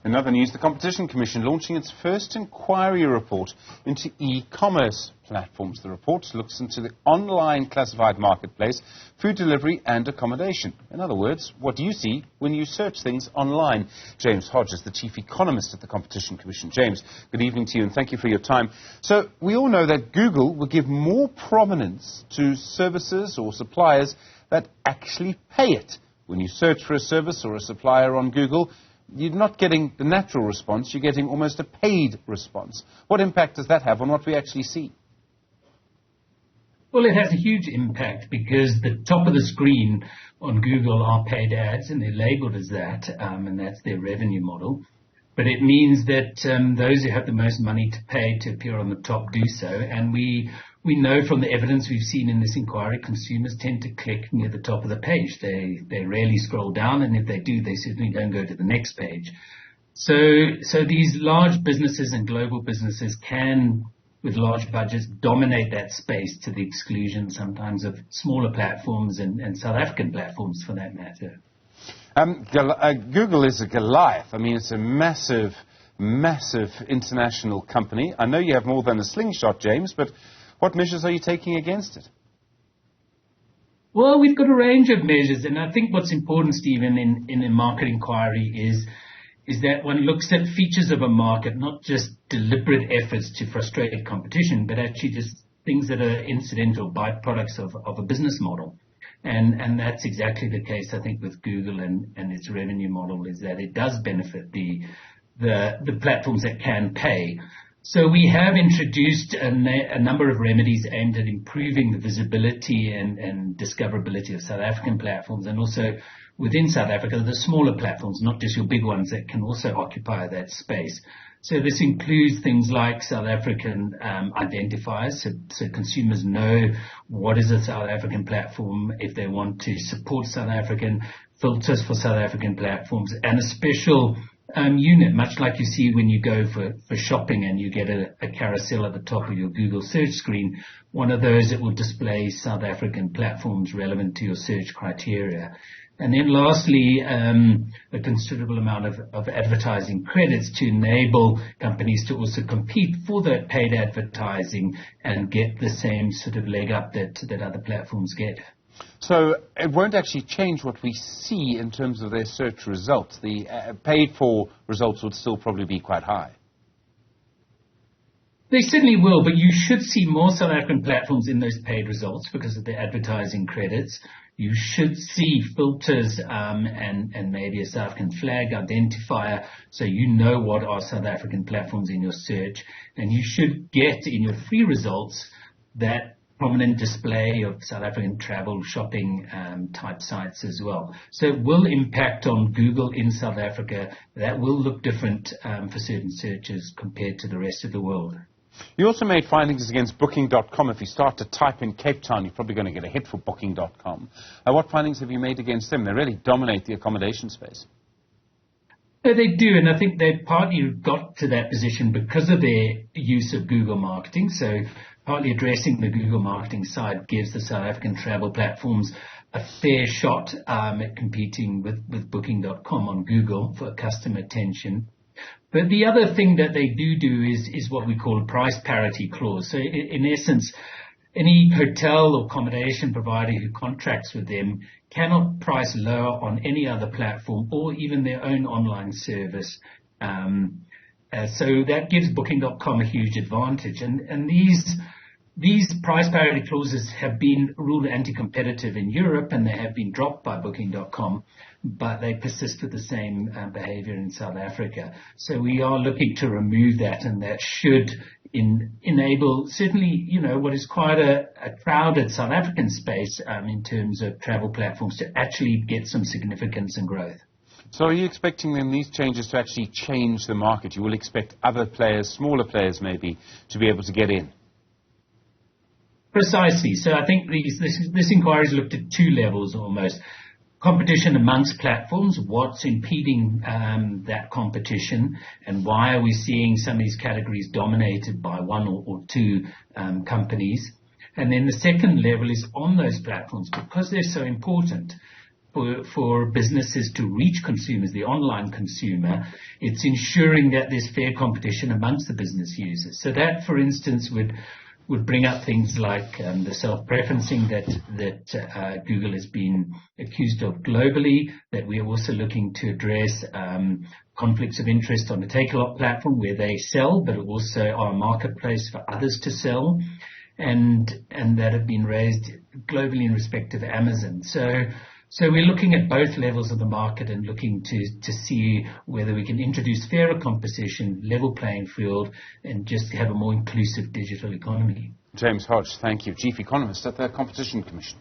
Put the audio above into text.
In other news, the Competition Commission launching its first inquiry report into e-commerce platforms. The report looks into the online classified marketplace, food delivery and accommodation. In other words, what do you see when you search things online? James Hodge is the Chief Economist at the Competition Commission. James, good evening to you and thank you for your time. So we all know that Google will give more prominence to services or suppliers that actually pay it. When you search for a service or a supplier on Google, you're not getting the natural response, you're getting almost a paid response. What impact does that have on what we actually see? Well, it has a huge impact because the top of the screen on Google are paid ads, and they're labeled as that, and that's their revenue model. But it means that those who have the most money to pay to appear on the top do so, and we know from the evidence we've seen in this inquiry, consumers tend to click near the top of the page. They rarely scroll down, and if they do, they certainly don't go to the next page. So these large businesses and global businesses can, with large budgets, dominate that space to the exclusion sometimes of smaller platforms and South African platforms for that matter. Google is a Goliath. I mean, it's a massive, massive international company. I know you have more than a slingshot, James, but what measures are you taking against it? Well, we've got a range of measures, and I think what's important, Stephen, in a market inquiry is that one looks at features of a market, not just deliberate efforts to frustrate competition, but actually just things that are incidental byproducts of a business model. And that's exactly the case, I think, with Google and its revenue model, is that it does benefit the platforms that can pay. So we have introduced a number of remedies aimed at improving the visibility and discoverability of South African platforms, and also within South Africa, the smaller platforms, not just your big ones that can also occupy that space. So this includes things like South African identifiers, so consumers know what is a South African platform if they want to support South African, filters for South African platforms, and a special unit, much like you see when you go for shopping and you get a carousel at the top of your Google search screen, one of those that will display South African platforms relevant to your search criteria. And then lastly, a considerable amount of advertising credits to enable companies to also compete for that paid advertising and get the same sort of leg up that other platforms get. So it won't actually change what we see in terms of their search results. The paid-for results would still probably be quite high. They certainly will, but you should see more South African platforms in those paid results because of the advertising credits. You should see filters and maybe a South African flag identifier so you know what are South African platforms in your search. And you should get in your free results that prominent display of South African travel, shopping type sites as well. So it will impact on Google in South Africa. That will look different for certain searches compared to the rest of the world. You also made findings against Booking.com. If you start to type in Cape Town, you're probably going to get a hit for Booking.com. What findings have you made against them? They really dominate the accommodation space. They do, and I think they partly got to that position because of their use of Google marketing. So partly addressing the Google marketing side gives the South African travel platforms a fair shot at competing with Booking.com on Google for customer attention. But the other thing that they do is what we call a price parity clause. So in essence, any hotel or accommodation provider who contracts with them cannot price lower on any other platform or even their own online service. So that gives Booking.com a huge advantage. And these price parity clauses have been ruled anti-competitive in Europe, and they have been dropped by Booking.com, but they persist with the same behavior in South Africa. So we are looking to remove that, and that should enable certainly, what is quite a crowded South African space in terms of travel platforms to actually get some significance and growth. So are you expecting then these changes to actually change the market? You will expect other players, smaller players maybe, to be able to get in? Precisely. So I think this inquiry has looked at two levels almost. Competition amongst platforms, what's impeding that competition, and why are we seeing some of these categories dominated by one or two companies. And then the second level is on those platforms, because they're so important. for businesses to reach consumers, the online consumer, it's ensuring that there's fair competition amongst the business users. So that, for instance, would bring up things like the self-preferencing that Google has been accused of globally, that we're also looking to address conflicts of interest on the Takealot platform where they sell, but also are a marketplace for others to sell, and that have been raised globally in respect of Amazon. So we're looking at both levels of the market and looking to see whether we can introduce fairer competition, level playing field, and just have a more inclusive digital economy. James Hodge, thank you. Chief Economist at the Competition Commission.